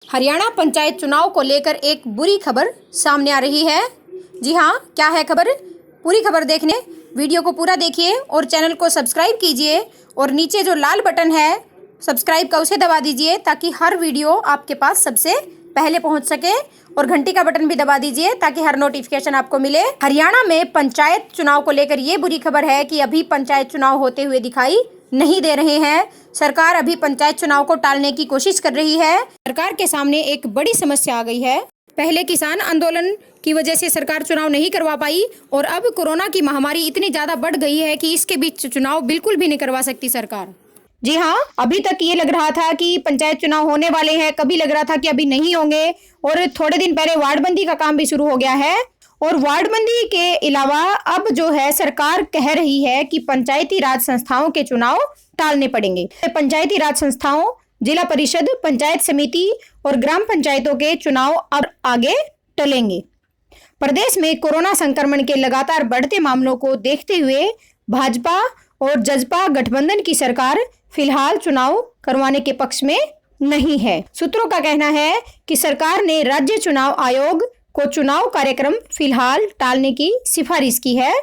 हरियाणा पंचायत चुनाव को लेकर एक बुरी खबर सामने आ रही है। जी हाँ, क्या है खबर? पूरी खबर देखने वीडियो को पूरा देखिए और चैनल को सब्सक्राइब कीजिए और नीचे जो लाल बटन है सब्सक्राइब का उसे दबा दीजिए ताकि हर वीडियो आपके पास सबसे पहले पहुंच सके और घंटी का बटन भी दबा दीजिए ताकि हर नोटिफिकेशन आपको मिले। हरियाणा में पंचायत चुनाव को लेकर ये बुरी खबर है कि अभी पंचायत चुनाव होते हुए दिखाई नहीं दे रहे हैं। सरकार अभी पंचायत चुनाव को टालने की कोशिश कर रही है। सरकार के सामने एक बड़ी समस्या आ गई है। पहले किसान आंदोलन की वजह से सरकार चुनाव नहीं करवा पाई और अब कोरोना की महामारी इतनी ज्यादा बढ़ गई है कि इसके बीच चुनाव बिल्कुल भी नहीं करवा सकती सरकार। जी हाँ, अभी तक ये लग रहा था कि पंचायत चुनाव होने वाले हैं, कभी लग रहा था कि अभी नहीं होंगे और थोड़े दिन पहले वार्डबंदी का काम भी शुरू हो गया है। और वार्डबंदी के अलावा अब जो है सरकार कह रही है कि पंचायती राज संस्थाओं के चुनाव टालने पड़ेंगे। पंचायती राज संस्थाओं, जिला परिषद, पंचायत समिति और ग्राम पंचायतों के चुनाव अब आगे टलेंगे। प्रदेश में कोरोना संक्रमण के लगातार बढ़ते मामलों को देखते हुए भाजपा और जसपा गठबंधन की सरकार फिलहाल चुनाव करवाने के पक्ष में नहीं है। सूत्रों का कहना है कि सरकार ने राज्य चुनाव आयोग को चुनाव कार्यक्रम फिलहाल टालने की सिफारिश की है।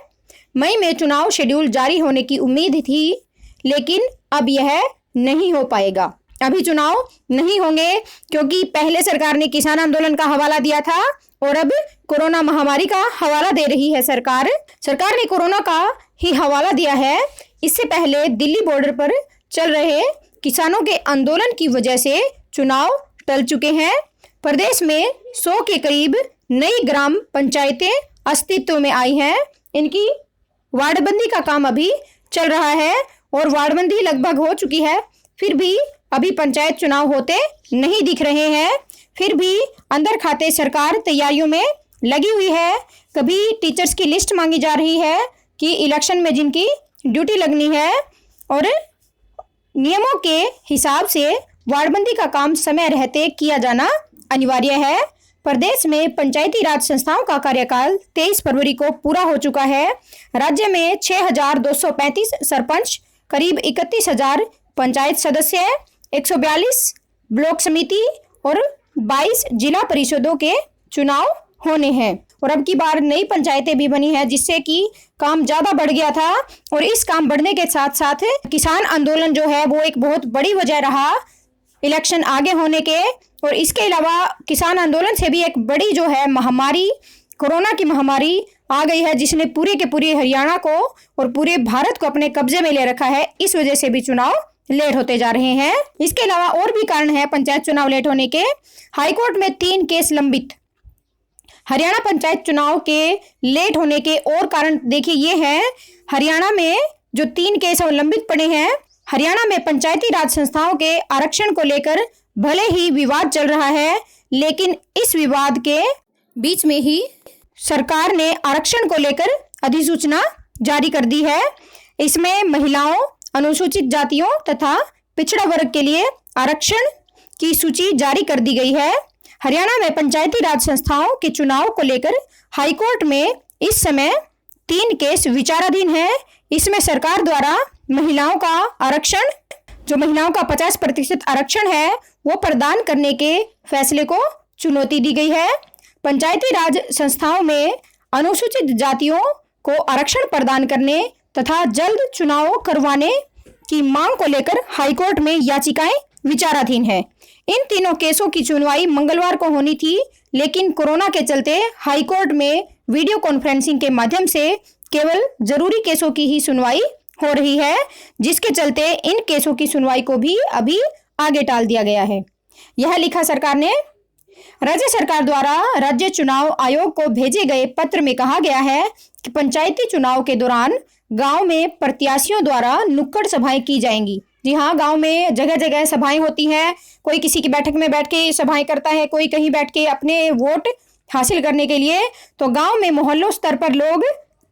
मई में चुनाव शेड्यूल जारी होने की उम्मीद थी, लेकिन अब यह नहीं हो पाएगा। अभी चुनाव नहीं होंगे क्योंकि पहले सरकार ने किसान आंदोलन का हवाला दिया था और अब कोरोना महामारी का हवाला दे रही है सरकार। सरकार ने कोरोना का ही हवाला दिया है। इससे पहले दिल्ली बॉर्डर पर चल रहे किसानों के आंदोलन की वजह से चुनाव टल चुके हैं। प्रदेश में 100 के करीब नई ग्राम पंचायतें अस्तित्व में आई हैं। इनकी वार्डबंदी का काम अभी चल रहा है और वार्डबंदी लगभग हो चुकी है, फिर भी अभी पंचायत चुनाव होते नहीं दिख रहे हैं। फिर भी अंदर खाते सरकार तैयारियों में लगी हुई है। कभी टीचर्स की लिस्ट मांगी जा रही है कि इलेक्शन में जिनकी ड्यूटी लगनी है और नियमों के हिसाब से वार्डबंदी का काम समय रहते किया जाना अनिवार्य है। प्रदेश में पंचायती राज संस्थाओं का कार्यकाल 23 फरवरी को पूरा हो चुका है। राज्य में 6,235 सरपंच, करीब 31,000 पंचायत सदस्य, 142 ब्लॉक समिति और 22 जिला परिषदों के चुनाव होने हैं। और अब की बार नई पंचायतें भी बनी हैं, जिससे कि काम ज्यादा बढ़ गया था और इस काम बढ़ने के साथ साथ किसान आंदोलन जो है वो एक बहुत बड़ी वजह रहा इलेक्शन आगे होने के। और इसके अलावा किसान आंदोलन से भी एक बड़ी जो है महामारी, कोरोना की महामारी आ गई है, जिसने पूरे के पूरे हरियाणा को और पूरे भारत को अपने कब्जे में ले रखा है। इस वजह से भी चुनाव लेट होते जा रहे हैं। इसके अलावा और भी कारण है पंचायत चुनाव लेट होने के। हाईकोर्ट में 3 केस लंबित। हरियाणा पंचायत चुनाव के लेट होने के और कारण देखिए ये है, हरियाणा में जो 3 केस लंबित पड़े हैं। हरियाणा में पंचायती राज संस्थाओं के आरक्षण को लेकर भले ही विवाद चल रहा है, लेकिन इस विवाद के बीच में ही सरकार ने आरक्षण को लेकर अधिसूचना जारी कर दी है। इसमें महिलाओं, अनुसूचित जातियों तथा पिछड़ा वर्ग के लिए आरक्षण की सूची जारी कर दी गई है। हरियाणा में पंचायती राज संस्थाओं के चुनाव को लेकर हाईकोर्ट में इस समय 3 केस विचाराधीन है। इसमें सरकार द्वारा महिलाओं का आरक्षण, जो महिलाओं का 50% आरक्षण है, वो प्रदान करने के फैसले को चुनौती दी गई है। पंचायती राज संस्थाओं में अनुसूचित जातियों को आरक्षण प्रदान करने तथा जल्द चुनाव करवाने की मांग को लेकर हाईकोर्ट में याचिकाएं विचाराधीन है। इन तीनों केसों की सुनवाई मंगलवार को होनी थी, लेकिन कोरोना के चलते हाईकोर्ट में वीडियो कॉन्फ्रेंसिंग के माध्यम से केवल जरूरी केसों की ही सुनवाई हो रही है, जिसके चलते इन केसों की सुनवाई को भी अभी आगे टाल दिया गया है। यह लिखा सरकार ने। राज्य सरकार द्वारा राज्य चुनाव आयोग को भेजे गए पत्र में कहा गया है कि पंचायती चुनाव के दौरान गांव में प्रत्याशियों द्वारा नुक्कड़ सभाएं की जाएंगी। जी हाँ, गांव में जगह जगह सभाएं होती हैं। कोई किसी की बैठक में बैठ के सभाएं करता है, कोई कहीं बैठ के अपने वोट हासिल करने के लिए। तो गांव में मोहल्लों स्तर पर लोग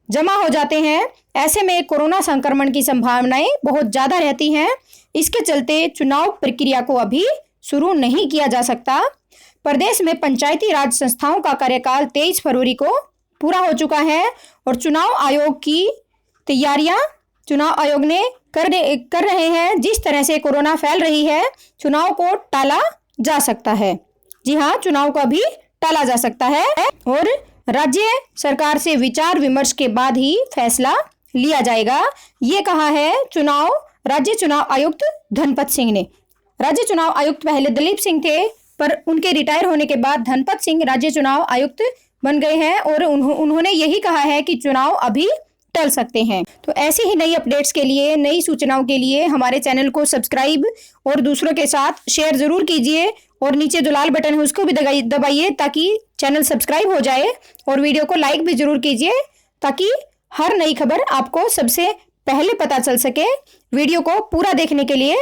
जमा हो जाते हैं। ऐसे में कोरोना संक्रमण की संभावनाएं बहुत ज्यादा रहती हैं। इसके चलते चुनाव प्रक्रिया को अभी शुरू नहीं किया जा सकता। प्रदेश में पंचायती राज संस्थाओं का कार्यकाल 23 फरवरी को पूरा हो चुका है और चुनाव आयोग की तैयारियां चुनाव आयोग ने कर रहे हैं। जिस तरह से कोरोना फैल रही है, चुनाव को टाला जा सकता है। जी हाँ, चुनाव को अभी टाला जा सकता है और राज्य सरकार से विचार विमर्श के बाद ही फैसला लिया जाएगा। ये कहा है राज्य चुनाव आयुक्त धनपत सिंह ने। राज्य चुनाव आयुक्त पहले दलीप सिंह थे, पर उनके रिटायर होने के बाद धनपत सिंह राज्य चुनाव आयुक्त बन गए हैं और उन्होंने यही कहा है कि चुनाव अभी टल सकते हैं। तो ऐसी ही नई अपडेट्स के लिए, नई सूचनाओं के लिए हमारे चैनल को सब्सक्राइब और दूसरों के साथ शेयर जरूर कीजिए और नीचे जो लाल बटन है उसको भी दबाइए ताकि चैनल सब्सक्राइब हो जाए और वीडियो को लाइक भी जरूर कीजिए ताकि हर नई खबर आपको सबसे पहले पता चल सके। वीडियो को पूरा देखने के लिए